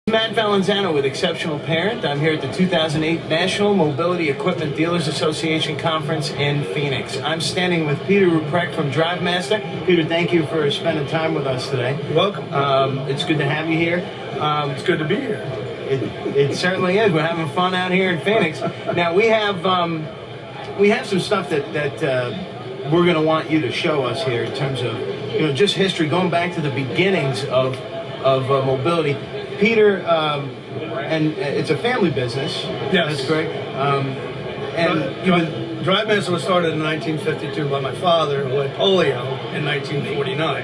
Matt Valenzano with Exceptional Parent. I'm here at the 2008 National Mobility Equipment Dealers Association Conference in Phoenix. I'm standing with Peter Ruprecht from DriveMaster. Peter, thank you for spending time with us today. You're welcome. It's good to have you here. It's good to be here. It certainly is. We're having fun out here in Phoenix. Now we have some stuff that we're going to want you to show us here in terms of just history, going back to the beginnings of mobility. Peter, and it's a family business. Yes. That's correct. DriveMaster was started in 1952 by my father, who had polio in 1949.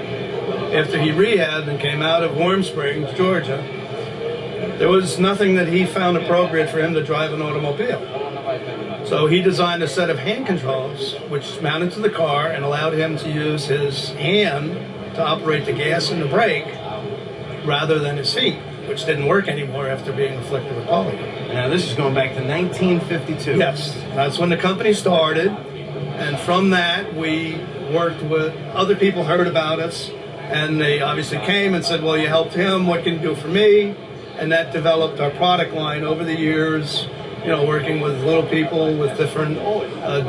After he rehabbed and came out of Warm Springs, Georgia, there was nothing that he found appropriate for him to drive an automobile. So he designed a set of hand controls which mounted to the car and allowed him to use his hand to operate the gas and the brake rather than his feet, which didn't work anymore after being afflicted with polio. Now this is going back to 1952. Yes, that's when the company started, and from that we worked with other people, heard about us, and they obviously came and said, well, you helped him, what can you do for me? And that developed our product line over the years, working with little people with different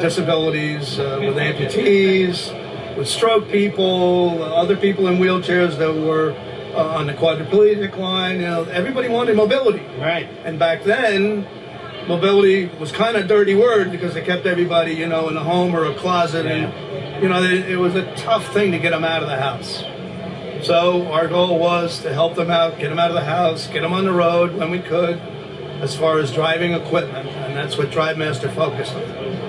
disabilities, with amputees, with stroke people, other people in wheelchairs that were on the quadriplegic line. Everybody wanted mobility. Right. And back then, mobility was kind of a dirty word because they kept everybody, in a home or a closet. Yeah. And, it was a tough thing to get them out of the house. So our goal was to help them out, get them out of the house, get them on the road when we could, as far as driving equipment. And that's what DriveMaster focused on.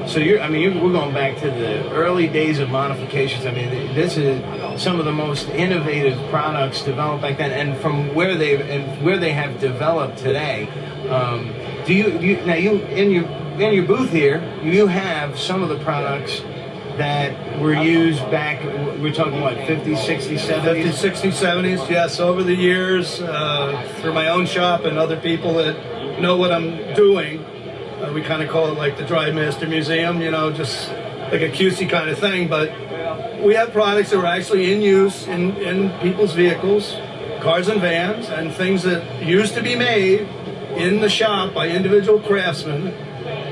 So we're going back to the early days of modifications. I mean, this is some of the most innovative products developed back then, and from where they have developed today. In your booth here, you have some of the products that were used back. We're talking what, 50s, 60s, 70s? 50s, 60s, 70s. Yes, over the years, through my own shop and other people that know what I'm doing. We kind of call it like the DriveMaster Museum, just like a cutesy kind of thing. But we have products that were actually in use in people's vehicles, cars and vans, and things that used to be made in the shop by individual craftsmen,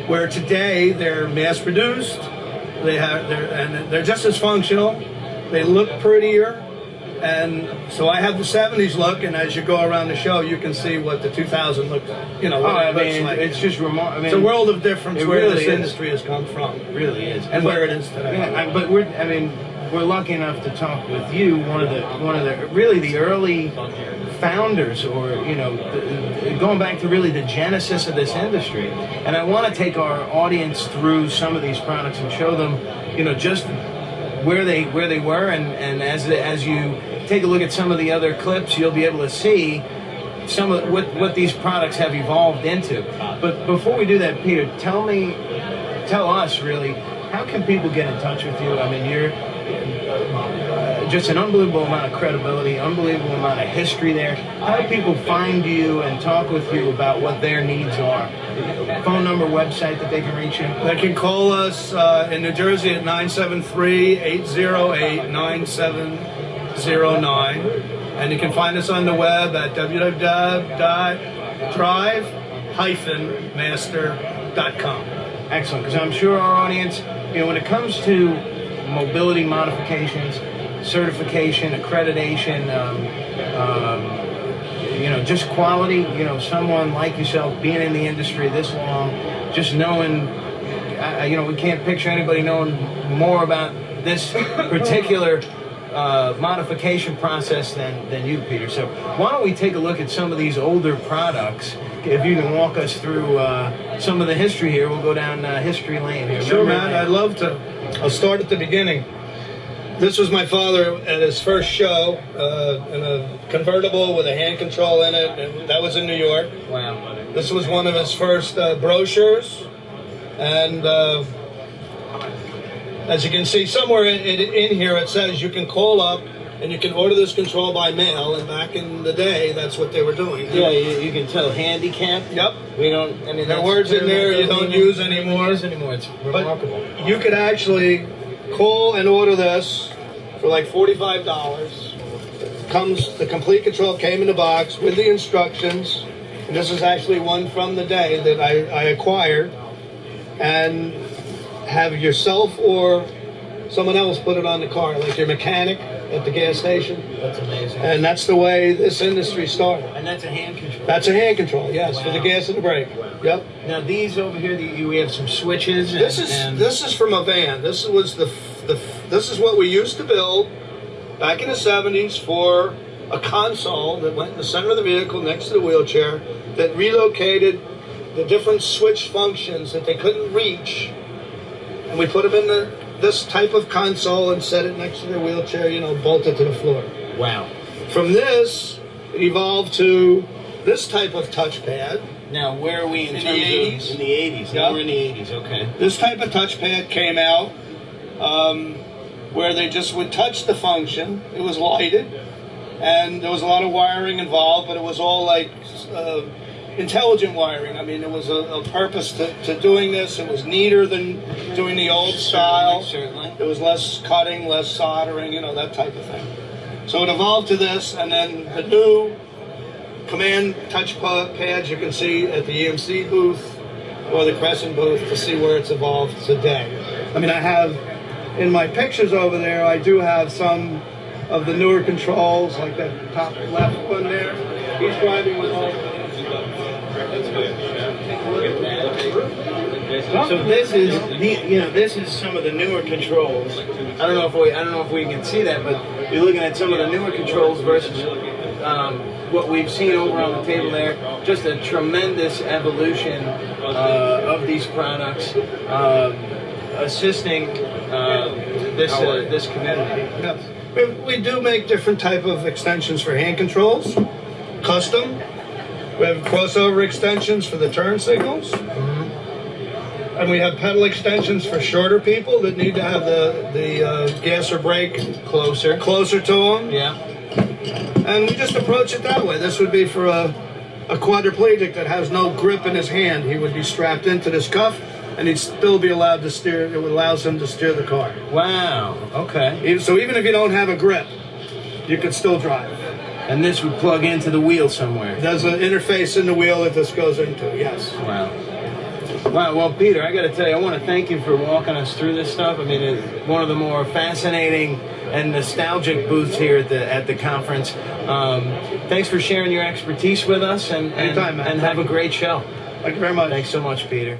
where today they're mass-produced. They're just as functional. They look prettier. And so I have the 70s look, and as you go around the show, you can see what the 2000 looks, looks like. It's just remarkable. It's a world of difference where really this industry has come from. It really is, and where it is today. Yeah, but we're lucky enough to talk with you, one of the really the early founders, or going back to really the genesis of this industry. And I want to take our audience through some of these products and show them, just where they were, and as you take a look at some of the other clips, you'll be able to see some of what these products have evolved into. But before we do that, Peter, tell us really, how can people get in touch with you? I mean, you're just an unbelievable amount of credibility, unbelievable amount of history there. How do people find you and talk with you about what their needs are? Phone number, website that they can reach you? They can call us in New Jersey at 973-808-9709. And you can find us on the web at www.drive-master.com. Excellent, because I'm sure our audience, when it comes to mobility modifications, certification, accreditation, just quality, someone like yourself being in the industry this long, just knowing, we can't picture anybody knowing more about this particular modification process than you, Peter. So why don't we take a look at some of these older products? If you can walk us through some of the history here, we'll go down history lane here. Sure, man, I'd love to. I'll start at the beginning. This was my father at his first show in a convertible with a hand control in it, and that was in New York. Wow. This was one of his first brochures, and as you can see somewhere in here it says you can call up and you can order this control by mail, and back in the day that's what they were doing. Yeah, you can tell handicap. Yep. We don't, there are words in there you don't use anymore. It's remarkable. But you could actually call and order this for like $45. the complete control came in the box with the instructions. And this is actually one from the day that I acquired. And have yourself or someone else put it on the car, like your mechanic at the gas station. That's amazing. And that's the way this industry started. And that's a hand control? That's a hand control, yes, for the gas and the brake. Yep. Now these over here, we have some switches. This is from a van. This was this is what we used to build back in the 70s for a console that went in the center of the vehicle next to the wheelchair that relocated the different switch functions that they couldn't reach. And we put them in this type of console and set it next to their wheelchair, you know, bolted to the floor. Wow. From this, it evolved to this type of touchpad. Now, where are we in terms of... In the 80s. Yeah. Now we're in the 80s, okay. This type of touchpad came out where they just would touch the function. It was lighted, and there was a lot of wiring involved, but it was all like intelligent wiring. I mean, there was a purpose to doing this. It was neater than doing the old style. Certainly. There was less cutting, less soldering, you know, that type of thing. So it evolved to this, and then the new command touch pads you can see at the EMC booth or the Crescent booth to see where it's evolved today. I mean, I have, in my pictures over there, I do have some of the newer controls, like that top left one there. He's driving with all... So this is this is some of the newer controls. I don't know if we can see that, but you're looking at some of the newer controls versus what we've seen over on the table there. Just a tremendous evolution of these products, assisting this community. Yeah. We do make different type of extensions for hand controls, custom. We have crossover extensions for the turn signals. And we have pedal extensions for shorter people that need to have the gas or brake closer to them. Yeah. And we just approach it that way. This would be for a quadriplegic that has no grip in his hand. He would be strapped into this cuff, and he'd still be allowed to steer. It allows him to steer the car. Wow. Okay. So even if you don't have a grip, you could still drive. And this would plug into the wheel somewhere. There's an interface in the wheel that this goes into, yes. Wow. Wow, well, Peter, I got to tell you, I want to thank you for walking us through this stuff. I mean, it's one of the more fascinating and nostalgic booths here at the conference. Thanks for sharing your expertise with us, and Anytime, man. and have a great show. Thank you very much. Thanks so much, Peter.